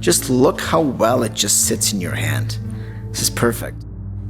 Just look how well it just sits in your hand. This is perfect.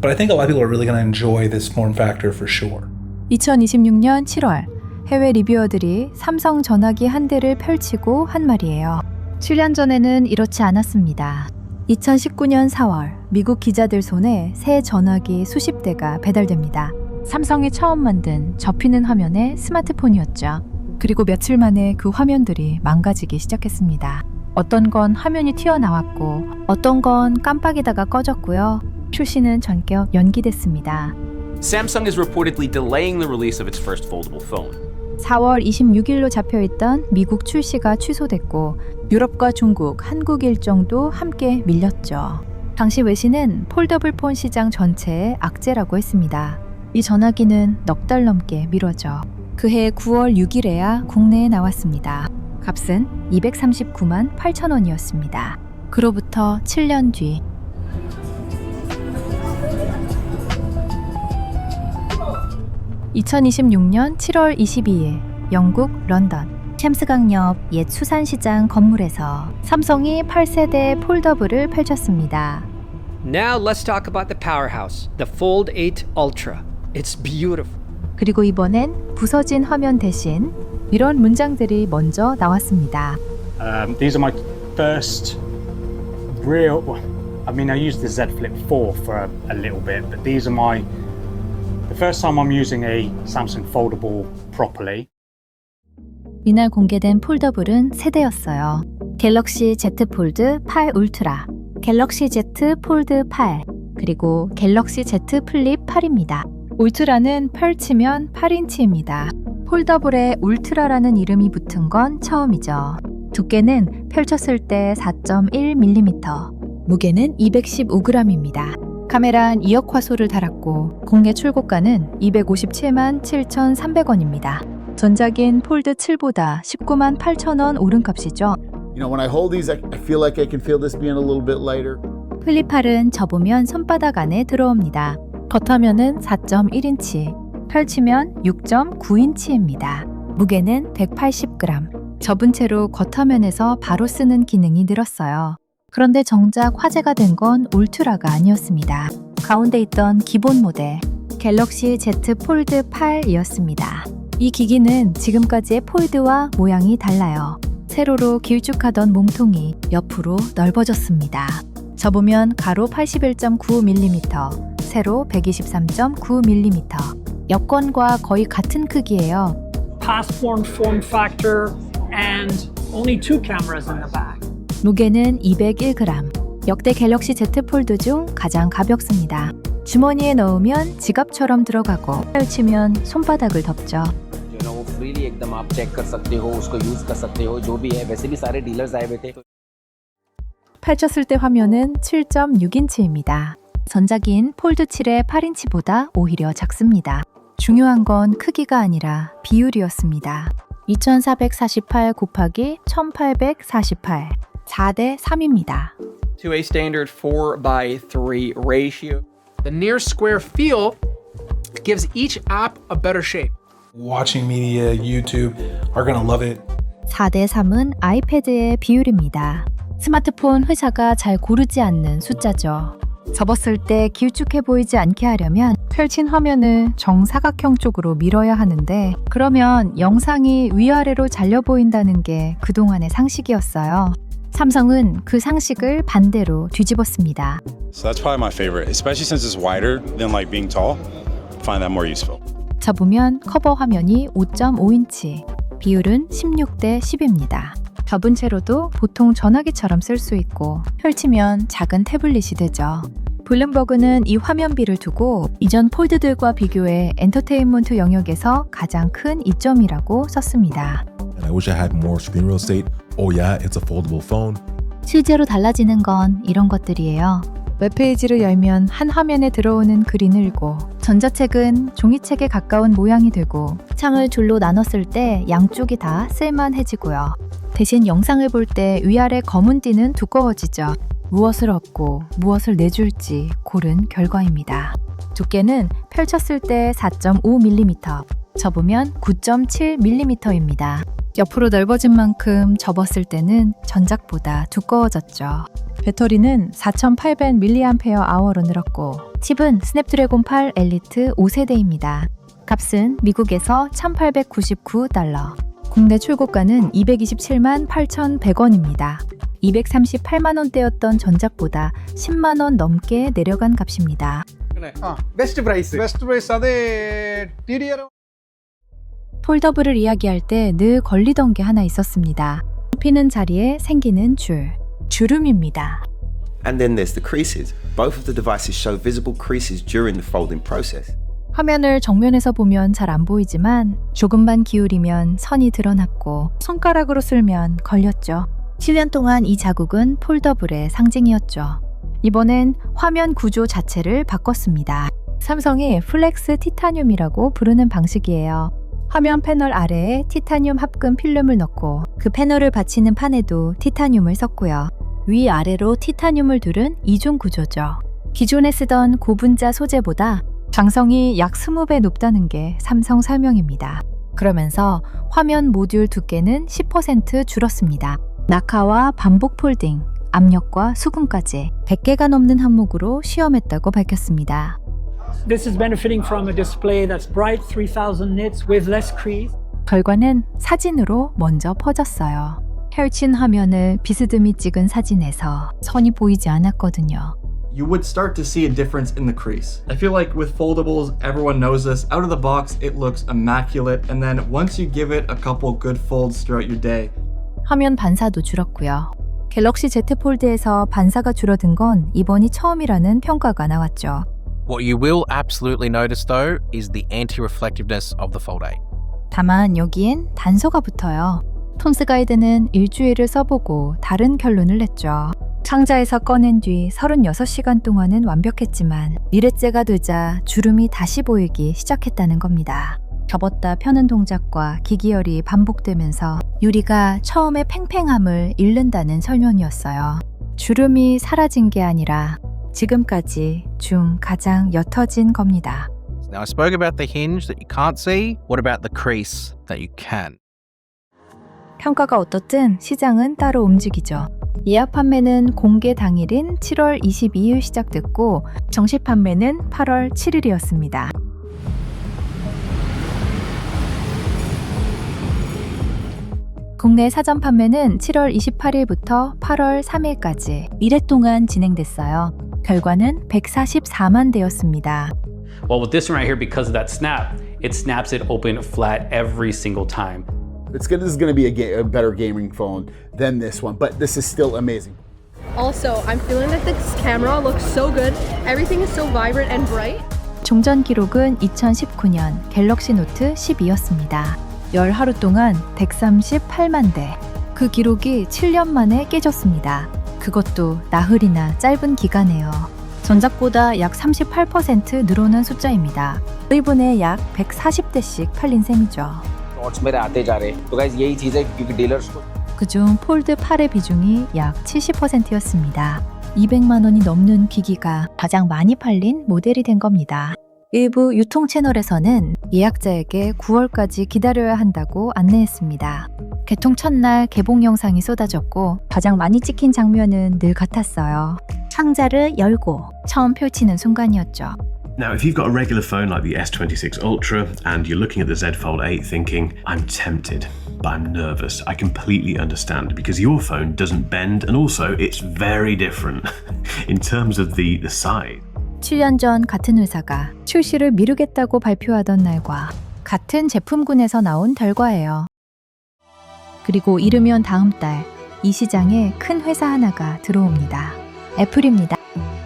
But I think a lot of people are really going to enjoy this form factor for sure. 2026년 7월 해외 리뷰어들이 삼성 전화기 한 대를 펼치고 한 말이에요. 7년 전에는 이렇지 않았습니다. 2019년 4월 미국 기자들 손에 새 전화기 수십 대가 배달됩니다. 삼성이 처음 만든 접히는 화면의 스마트폰이었죠. 그리고 며칠 만에 그 화면들이 망가지기 시작했습니다. 어떤 건 화면이 튀어나왔고 어떤 건 깜빡이다가 꺼졌고요. 출시는 전격 연기됐습니다. Samsung is reportedly delaying the release of its first foldable phone. 4월 26일로 잡혀있던 미국 출시가 취소됐고 유럽과 중국, 한국 일정도 함께 밀렸죠. 당시 외신은 폴더블 폰 시장 전체의 악재라고 했습니다. 이 전화기는 넉 달 넘게 미뤄져 그해 9월 6일에야 국내에 나왔습니다. 값은 239만 8천 원이었습니다. 그로부터 7년 뒤 2026년 7월 22일 영국 런던 템스강역 옛 수산시장 건물에서 삼성이 8세대 폴더블을 펼쳤습니다. Now let's talk about the powerhouse, the Fold 8 Ultra. It's beautiful. 그리고 이번엔 부서진 화면 대신 이런 문장들이 먼저 나왔습니다. These are my first real. I mean, I used the Z Flip 4 for a little bit, but these are the first time I'm using a Samsung foldable properly. 이날 공개된 폴더블은 세 대였어요. 갤럭시 Z 폴드 8 울트라, 갤럭시 Z 폴드 8, 그리고 갤럭시 Z 플립 8입니다. 울트라는 펼치면 8인치입니다. 폴더블에 울트라라는 이름이 붙은 건 처음이죠. 두께는 펼쳤을 때 4.1mm, 무게는 215g입니다. 카메라는 2억 화소를 달았고 국내 출고가는 257만 7,300원입니다. 전작인 폴드 7보다 19만 8천 원 오른 값이죠. You know, when I hold these, I feel like I can feel this being a little bit lighter. 플립 8은 접으면 손바닥 안에 들어옵니다. 겉화면은 4.1인치, 펼치면 6.9인치입니다. 무게는 180g. 접은 채로 겉화면에서 바로 쓰는 기능이 늘었어요. 그런데 정작 화제가 된 건 울트라가 아니었습니다. 가운데 있던 기본 모델, 갤럭시 Z 폴드 8이었습니다. 이 기기는 지금까지의 폴드와 모양이 달라요. 세로로 길쭉하던 몸통이 옆으로 넓어졌습니다. 접으면 가로 81.9mm, 세로 123.9mm. 여권과 거의 같은 크기예요. Passport form factor and only 2 cameras in the back. 무게는 201g. 역대 갤럭시 Z 폴드 중 가장 가볍습니다. 주머니에 넣으면 지갑처럼 들어가고 펼치면 손바닥을 덮죠. freely एकदम आप चेक कर सकते हो उसको यूज कर सकते हो जो भी है वैसे भी सारे डीलर्स आए हुए थे. 펼쳤을 때 화면은 7.6인치입니다. 전작인 폴드 7의 8인치보다 오히려 작습니다. 중요한 건 크기가 아니라 비율이었습니다. 2448 곱하기 1848, 4대 3입니다. To a standard 4:3 ratio. The near square feel gives each app a better shape. Watching media, YouTube are going to love it. 4대 3은 아이패드의 비율입니다. 스마트폰 회사가 잘 고르지 않는 숫자죠. 접었을 때 길쭉해 보이지 않게 하려면 펼친 화면을 정사각형 쪽으로 밀어야 하는데 그러면 영상이 위아래로 잘려 보인다는 게 그동안의 상식이었어요. 삼성은 그 상식을 반대로 뒤집었습니다. So that's probably my favorite, especially since it's wider than like being tall. Find that more useful. 접으면 커버 화면이 5.5인치, 비율은 16대 10입니다. 접은 채로도 보통 전화기처럼 쓸 수 있고 펼치면 작은 태블릿이 되죠. 블룸버그는 이 화면비를 두고 이전 폴드들과 비교해 엔터테인먼트 영역에서 가장 큰 이점이라고 썼습니다. And I wish I had more screen real estate. Oh yeah, it's a foldable phone. 실제로 달라지는 건 이런 것들이에요. 웹페이지를 열면 한 화면에 들어오는 글이 늘고 전자책은 종이책에 가까운 모양이 되고 창을 둘로 나눴을 때 양쪽이 다 쓸만해지고요. 대신 영상을 볼 때 위아래 검은 띠는 두꺼워지죠. 무엇을 얻고 무엇을 내줄지 고른 결과입니다. 두께는 펼쳤을 때 4.5mm, 접으면 9.7mm입니다. 옆으로 넓어진 만큼 접었을 때는 전작보다 두꺼워졌죠. 배터리는 4800mAh로 늘었고 칩은 스냅드래곤 8 엘리트 5세대입니다. 값은 미국에서 $1,899, 국내 출고가는 227만 8,100원입니다. 238만 원대였던 전작보다 10만 원 넘게 내려간 값입니다. Best price ಅದೇ TDR 폴더블을 이야기할 때 늘 걸리던 게 하나 있었습니다. 피는 자리에 생기는 주름입니다. And then there's the creases. Both of the devices show visible creases during the folding process. 화면을 정면에서 보면 잘 안 보이지만 조금만 기울이면 선이 드러났고 손가락으로 쓸면 걸렸죠. 7년 동안 이 자국은 폴더블의 상징이었죠. 이번엔 화면 구조 자체를 바꿨습니다. 삼성이 플렉스 티타늄이라고 부르는 방식이에요. 화면 패널 아래에 티타늄 합금 필름을 넣고 그 패널을 받치는 판에도 티타늄을 썼고요. 위아래로 티타늄을 두른 이중 구조죠. 기존에 쓰던 고분자 소재보다 장성이 약 20배 높다는 게 삼성 설명입니다. 그러면서 화면 모듈 두께는 10% 줄었습니다. 낙하와 반복 폴딩, 압력과 수분까지 100개가 넘는 항목으로 시험했다고 밝혔습니다. This is benefiting from a display that's bright 3000 nits with less crease. 결과는 사진으로 먼저 퍼졌어요. 펼친 화면을 비스듬히 찍은 사진에서 선이 보이지 않았거든요. You would start to see a difference in the crease. I feel like with foldables, everyone knows this. Out of the box, it looks immaculate, and then once you give it a couple good folds throughout your day. 화면 반사도 줄었고요. 갤럭시 Z 폴드에서 반사가 줄어든 건 이번이 처음이라는 평가가 나왔죠. What you will absolutely notice though is the anti-reflectiveness of the Fold 8. 다만 여기엔 단서가 붙어요. 톤스 가이드는 일주일을 써보고 다른 결론을 냈죠. 상자에서 꺼낸 뒤 36시간 동안은 완벽했지만 일회째가 되자 주름이 다시 보이기 시작했다는 겁니다. 접었다 펴는 동작과 기기열이 반복되면서 유리가 처음에 팽팽함을 잃는다는 설명이었어요. 주름이 사라진 게 아니라 지금까지 중 가장 옅어진 겁니다. Now I spoke about the hinge that you can't see. What about the crease that you can? 평가가 어떻든 시장은 따로 움직이죠. 예약 판매는 공개 당일인 7월 22일 시작됐고 정식 판매는 8월 7일이었습니다. 국내 사전 판매는 7월 28일부터 8월 3일까지 1회 동안 진행됐어요. 결과는 144만 대였습니다. Well, with this one right here, because of that snap, it snaps it open flat every single time. This is going to be a better gaming phone than this one, but this is still amazing. Also, I'm feeling that this camera looks so good. Everything is so vibrant and bright. 종전 기록은 2019년 갤럭시 노트 12였습니다. 열 하루 동안 138만 대. 그 기록이 7년 만에 깨졌습니다. 그것도 나흘이나 짧은 기간에요. 전작보다 약 38% 늘어난 숫자입니다. 1분에 약 140대씩 팔린 셈이죠. 그중 폴드 8의 비중이 약 70%였습니다. 200만 원이 넘는 기기가 가장 많이 팔린 모델이 된 겁니다. 일부 유통 채널에서는 예약자에게 9월까지 기다려야 한다고 안내했습니다. 개통 첫날 개봉 영상이 쏟아졌고 가장 많이 찍힌 장면은 늘 같았어요. 상자를 열고 처음 펼치는 순간이었죠. Now, if you've got a regular phone like the S26 Ultra and you're looking at the Z Fold 8 thinking, I'm tempted, but I'm nervous, I completely understand because your phone doesn't bend and also it's very different in terms of the size. 7년 전 같은 회사가 출시를 미루겠다고 발표하던 날과 같은 제품군에서 나온 결과예요. 그리고 이르면 다음 달 이 시장에 큰 회사 하나가 들어옵니다. 애플입니다.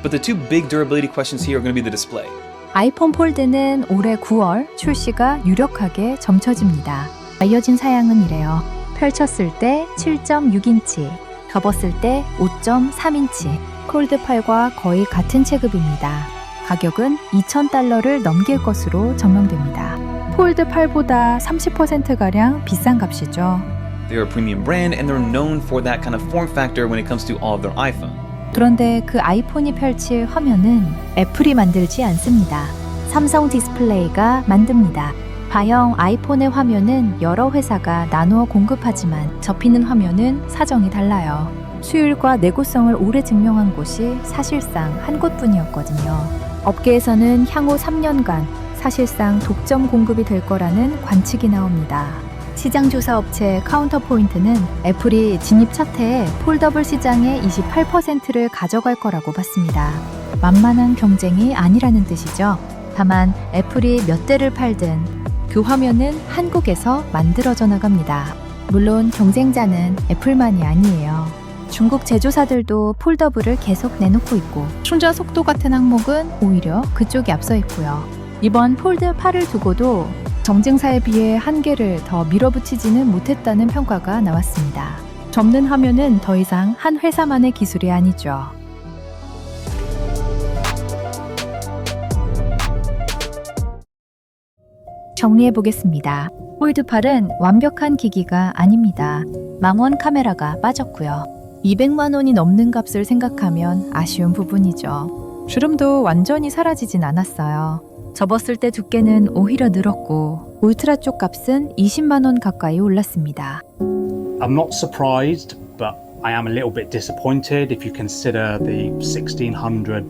But the two big durability questions here are going to be the display. 아이폰 폴드는 올해 9월 출시가 유력하게 점쳐집니다. 알려진 사양은 이래요. 펼쳤을 때 7.6인치, 접었을 때 5.3인치. 폴드 8과 거의 같은 체급입니다. 가격은 $2,000를 넘길 것으로 전망됩니다. 폴드 8보다 30%가량 비싼 값이죠. They're a premium brand and they're known for that kind of form factor when it comes to all of their iPhone. 그런데 그 아이폰이 펼칠 화면은 애플이 만들지 않습니다. 삼성 디스플레이가 만듭니다. B형 아이폰의 화면은 여러 회사가 나누어 공급하지만 접히는 화면은 사정이 달라요. 수율과 내구성을 오래 증명한 곳이 사실상 한 곳뿐이었거든요. 업계에서는 향후 3년간 사실상 독점 공급이 될 거라는 관측이 나옵니다. 시장조사 업체 카운터포인트는 애플이 진입 첫 해에 폴더블 시장의 28%를 가져갈 거라고 봤습니다. 만만한 경쟁이 아니라는 뜻이죠. 다만 애플이 몇 대를 팔든 그 화면은 한국에서 만들어져 나갑니다. 물론 경쟁자는 애플만이 아니에요. 중국 제조사들도 폴더블을 계속 내놓고 있고 충전 속도 같은 항목은 오히려 그쪽이 앞서 있고요. 이번 폴드 8을 두고도 경쟁사에 비해 한계를 더 밀어붙이지는 못했다는 평가가 나왔습니다. 접는 화면은 더 이상 한 회사만의 기술이 아니죠. 정리해 보겠습니다. 폴드 8은 완벽한 기기가 아닙니다. 망원 카메라가 빠졌고요. 200만 원이 넘는 값을 생각하면 아쉬운 부분이죠. 주름도 완전히 사라지진 않았어요. 접었을 때 두께는 오히려 늘었고 울트라 쪽 값은 20만 원 가까이 올랐습니다. I'm not surprised, but I am a little bit disappointed if you consider the £1,600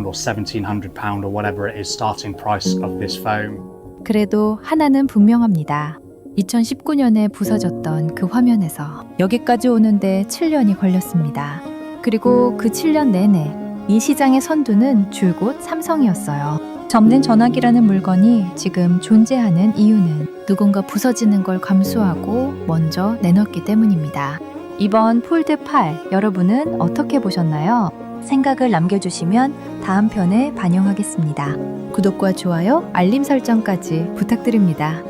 or £1,700 or whatever it is starting price of this phone. 그래도 하나는 분명합니다. 2019년에 부서졌던 그 화면에서 여기까지 오는데 7년이 걸렸습니다. 그리고 그 7년 내내 이 시장의 선두는 줄곧 삼성이었어요. 접는 전화기라는 물건이 지금 존재하는 이유는 누군가 부서지는 걸 감수하고 먼저 내놨기 때문입니다. 이번 폴드 8 여러분은 어떻게 보셨나요? 생각을 남겨주시면 다음 편에 반영하겠습니다. 구독과 좋아요, 알림 설정까지 부탁드립니다.